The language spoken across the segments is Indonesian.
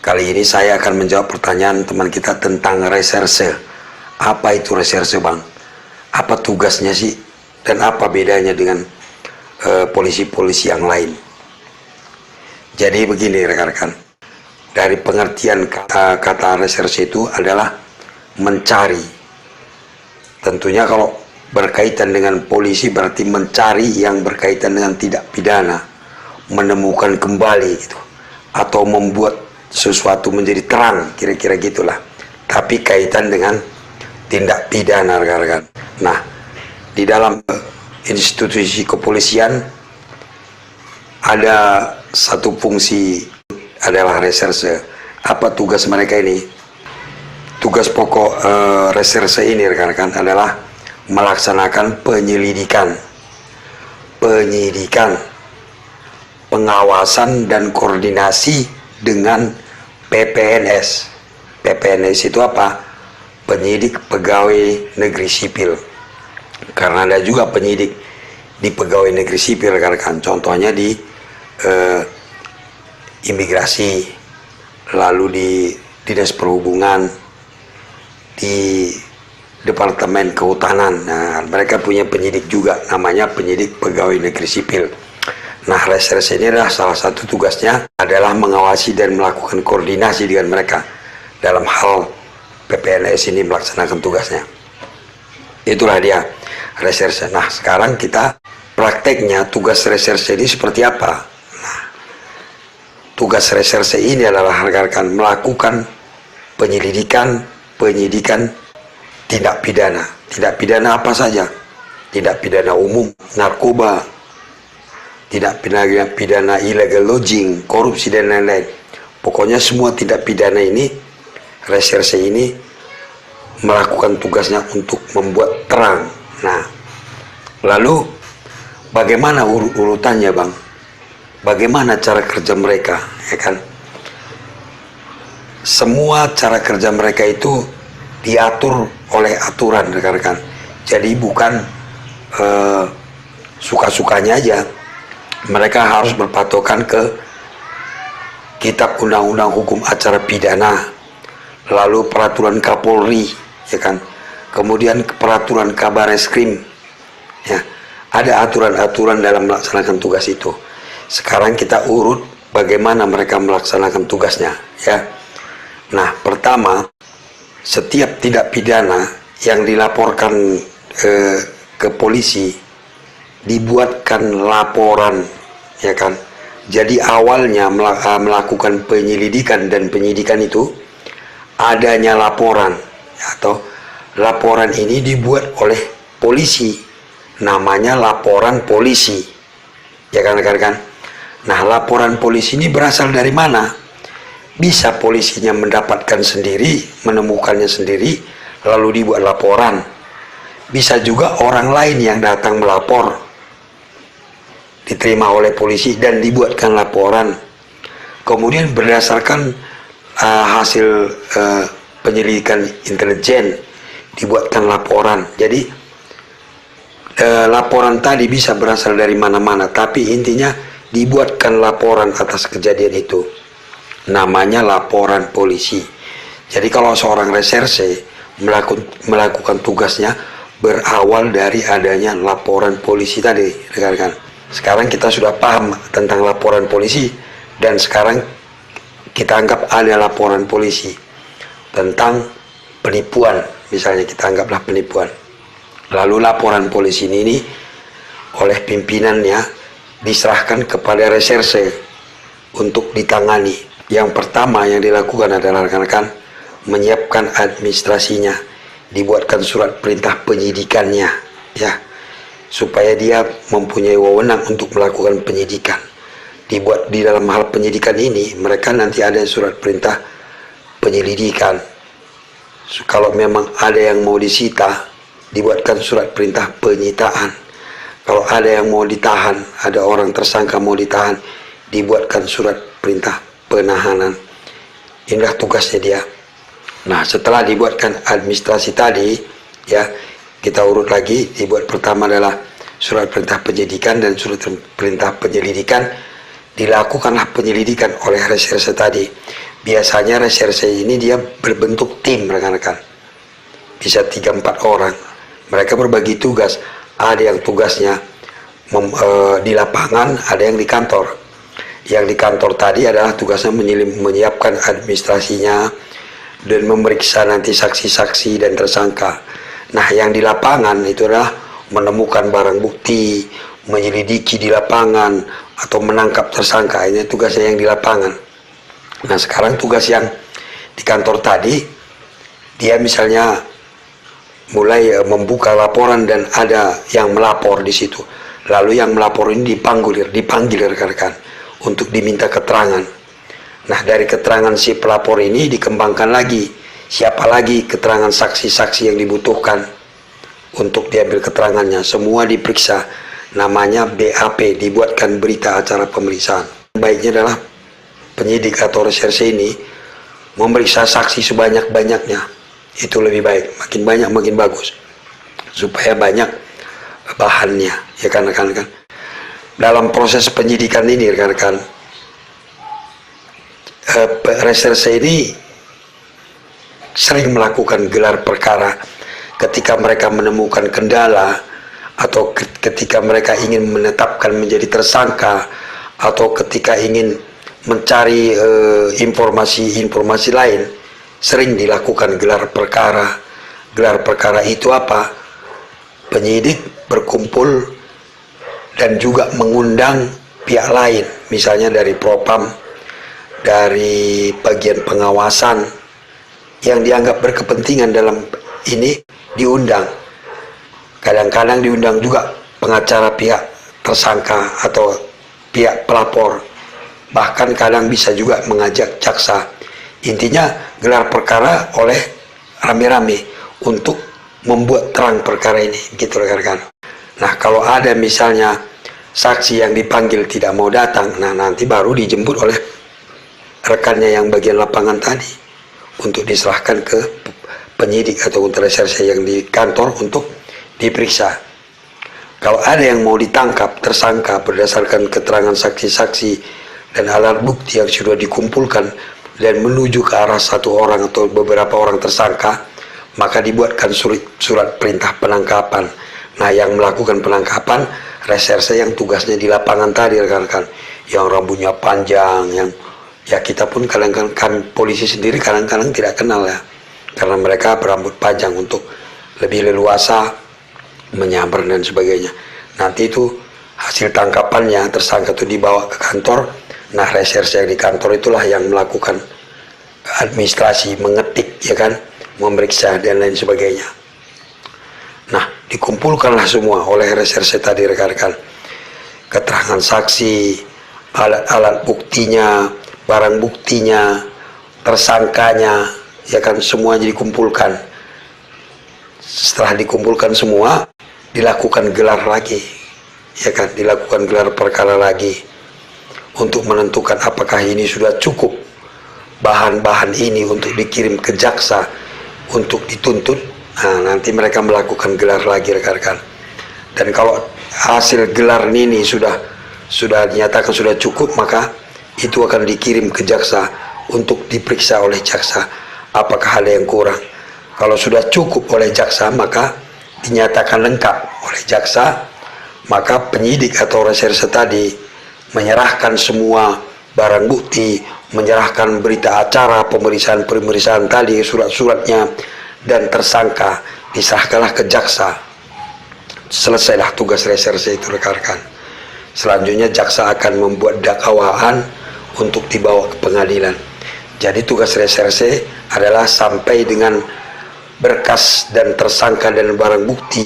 Kali ini saya akan menjawab pertanyaan teman kita tentang reserse. Apa itu reserse, Bang? Apa tugasnya sih? Dan apa bedanya dengan polisi-polisi yang lain? Jadi begini rekan-rekan. Dari pengertian kata reserse itu adalah mencari. Tentunya kalau berkaitan dengan polisi berarti mencari yang berkaitan dengan tindak pidana, menemukan kembali gitu, atau membuat sesuatu menjadi terang, kira-kira gitulah. Tapi kaitan dengan tindak pidana rekan-rekan. Nah, di dalam institusi kepolisian ada satu fungsi adalah reserse. Apa tugas mereka ini? Tugas pokok reserse ini rekan-rekan adalah melaksanakan penyidikan, pengawasan dan koordinasi dengan PPNS. PPNS itu apa? Penyidik pegawai negeri sipil. Karena ada juga penyidik di pegawai negeri sipil rekan-rekan. Contohnya di imigrasi, lalu di dinas perhubungan, di departemen kehutanan. Nah, mereka punya penyidik juga, namanya penyidik pegawai negeri sipil. Nah, reserse ini adalah salah satu tugasnya adalah mengawasi dan melakukan koordinasi dengan mereka dalam hal PPNS ini melaksanakan tugasnya. Itulah dia reserse. Nah, sekarang kita prakteknya tugas reserse ini seperti apa? Nah, tugas reserse ini adalah rekan-rekan melakukan penyidikan tindak pidana. Tindak pidana apa saja? Tindak pidana umum, narkoba, tindak pidana illegal lodging, korupsi dan lain-lain. Pokoknya semua tindak pidana ini, reserse ini melakukan tugasnya untuk membuat terang. Nah, lalu bagaimana urutannya, Bang? Bagaimana cara kerja mereka, ya kan? Semua cara kerja mereka itu diatur oleh aturan, rekan-rekan. Jadi bukan suka-sukanya aja. Mereka harus berpatokan ke Kitab Undang-Undang Hukum Acara Pidana, lalu peraturan Kapolri, ya kan, kemudian peraturan Kabareskrim, ya, ada aturan-aturan dalam melaksanakan tugas itu. Sekarang kita urut bagaimana mereka melaksanakan tugasnya, ya. Nah, pertama, setiap tindak pidana yang dilaporkan ke polisi dibuatkan laporan, ya kan. Jadi awalnya melakukan penyelidikan dan penyidikan itu adanya laporan, atau laporan ini dibuat oleh polisi, namanya laporan polisi, ya kan rekan-rekan. Nah, laporan polisi ini berasal dari mana? Bisa polisinya mendapatkan sendiri, menemukannya sendiri, lalu dibuat laporan. Bisa juga orang lain yang datang melapor, diterima oleh polisi dan dibuatkan laporan. Kemudian berdasarkan hasil penyelidikan intelijen dibuatkan laporan. Jadi laporan tadi bisa berasal dari mana-mana, tapi intinya dibuatkan laporan atas kejadian itu. Namanya laporan polisi. Jadi kalau seorang reserse melakukan tugasnya berawal dari adanya laporan polisi tadi, rekan-rekan. Sekarang kita sudah paham tentang laporan polisi, dan sekarang kita anggap ada laporan polisi tentang penipuan, misalnya kita anggaplah penipuan. Lalu laporan polisi ini oleh pimpinannya diserahkan kepada reserse untuk ditangani. Yang pertama yang dilakukan adalah rekan-rekan menyiapkan administrasinya, dibuatkan surat perintah penyidikannya, ya, supaya dia mempunyai wewenang untuk melakukan penyidikan. Dibuat di dalam hal penyidikan ini, mereka nanti ada surat perintah penyelidikan. Kalau memang ada yang mau disita, dibuatkan surat perintah penyitaan. Kalau ada yang mau ditahan, ada orang tersangka mau ditahan, dibuatkan surat perintah penahanan. Inilah tugasnya dia. Nah, setelah dibuatkan administrasi tadi, ya, kita urut lagi. Dibuat pertama adalah surat perintah penyidikan dan surat perintah penyelidikan. dilakukanlah penyelidikan oleh reserse tadi. Biasanya reserse ini dia berbentuk tim, rekan-rekan. Bisa 3-4 orang. Mereka berbagi tugas. Ada yang tugasnya di lapangan, ada yang di kantor. Yang di kantor tadi adalah tugasnya menyiapkan administrasinya dan memeriksa nanti saksi-saksi dan tersangka. Nah, yang di lapangan itu adalah menemukan barang bukti, menyelidiki di lapangan, atau menangkap tersangka. Ini tugasnya yang di lapangan. Nah, sekarang tugas yang di kantor tadi, dia misalnya mulai membuka laporan dan ada yang melapor di situ. Lalu yang melapor ini dipanggil rekan-rekan untuk diminta keterangan. Nah, dari keterangan si pelapor ini dikembangkan lagi. Siapa lagi keterangan saksi-saksi yang dibutuhkan untuk diambil keterangannya. Semua diperiksa. Namanya BAP, dibuatkan berita acara pemeriksaan. Baiknya adalah penyidik atau reserse ini memeriksa saksi sebanyak-banyaknya. Itu lebih baik. Makin banyak makin bagus. Supaya banyak bahannya. Ya kan rekan-rekan. Dalam proses penyidikan ini rekan-rekan, reserse ini sering melakukan gelar perkara ketika mereka menemukan kendala, atau ketika mereka ingin menetapkan menjadi tersangka, atau ketika ingin mencari informasi-informasi lain, sering dilakukan gelar perkara. Gelar perkara itu apa? Penyidik berkumpul dan juga mengundang pihak lain, misalnya dari Propam, dari bagian pengawasan yang dianggap berkepentingan dalam ini diundang. Kadang-kadang diundang juga pengacara pihak tersangka atau pihak pelapor. Bahkan kadang bisa juga mengajak jaksa. Intinya gelar perkara oleh rame-rame untuk membuat terang perkara ini, gitu rekan-rekan. Nah, kalau ada misalnya saksi yang dipanggil tidak mau datang, nah nanti baru dijemput oleh rekannya yang bagian lapangan tadi untuk diserahkan ke penyidik atau reserse yang di kantor untuk diperiksa. Kalau ada yang mau ditangkap tersangka berdasarkan keterangan saksi-saksi dan alat bukti yang sudah dikumpulkan dan menuju ke arah satu orang atau beberapa orang tersangka, maka dibuatkan surat perintah penangkapan. Nah, yang melakukan penangkapan reserse yang tugasnya di lapangan tadi rekan-rekan, yang rambutnya panjang, yang ya kita pun kadang-kadang polisi sendiri kadang-kadang tidak kenal ya, karena mereka berambut panjang untuk lebih leluasa menyambar dan sebagainya. Nanti itu hasil tangkapannya tersangka itu dibawa ke kantor. Nah, reserse yang di kantor itulah yang melakukan administrasi, mengetik ya kan, memeriksa dan lain sebagainya. Nah, dikumpulkanlah semua oleh reserse tadi rekan-rekan, keterangan saksi, alat-alat buktinya, barang buktinya, tersangkanya, ya kan, semuanya dikumpulkan. Setelah dikumpulkan semua, dilakukan gelar lagi, ya kan, dilakukan gelar perkara lagi untuk menentukan apakah ini sudah cukup bahan-bahan ini untuk dikirim ke jaksa untuk dituntut. Nah, nanti mereka melakukan gelar lagi rekan-rekan. Dan kalau hasil gelar ini sudah dinyatakan sudah cukup, maka itu akan dikirim ke jaksa untuk diperiksa oleh jaksa apakah ada yang kurang. Kalau sudah cukup oleh jaksa, maka dinyatakan lengkap oleh jaksa, maka penyidik atau reserse tadi menyerahkan semua barang bukti, menyerahkan berita acara pemeriksaan tadi, surat-suratnya, dan tersangka diserahkanlah ke jaksa. Selesailah tugas reserse itu rekan-rekan. Selanjutnya jaksa akan membuat dakwaan untuk dibawa ke pengadilan. Jadi tugas reserse adalah sampai dengan berkas dan tersangka dan barang bukti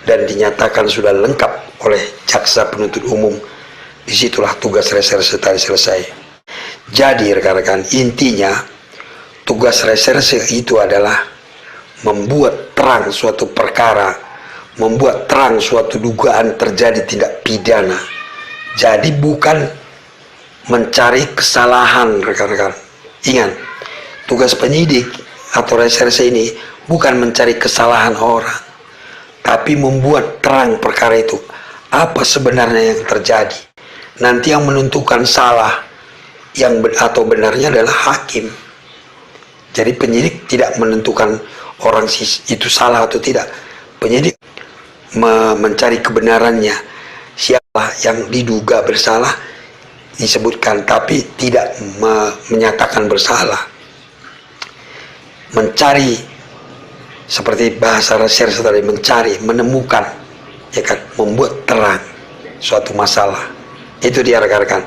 dan dinyatakan sudah lengkap oleh jaksa penuntut umum. Disitulah tugas reserse tadi selesai. Jadi rekan-rekan, intinya tugas reserse itu adalah membuat terang suatu perkara, membuat terang suatu dugaan terjadi tindak pidana. Jadi bukan mencari kesalahan rekan-rekan. Ingat, tugas penyidik atau reserse ini bukan mencari kesalahan orang, tapi membuat terang perkara itu, apa sebenarnya yang terjadi. nanti yang menentukan salah atau benarnya adalah hakim. Jadi penyidik tidak menentukan orang itu salah atau tidak. Penyidik mencari kebenarannya, siapa yang diduga bersalah disebutkan, tapi tidak menyatakan bersalah. Mencari, seperti bahasa reserse tadi, mencari, menemukan, ya kan, membuat terang suatu masalah. Itu dia rekan-rekan.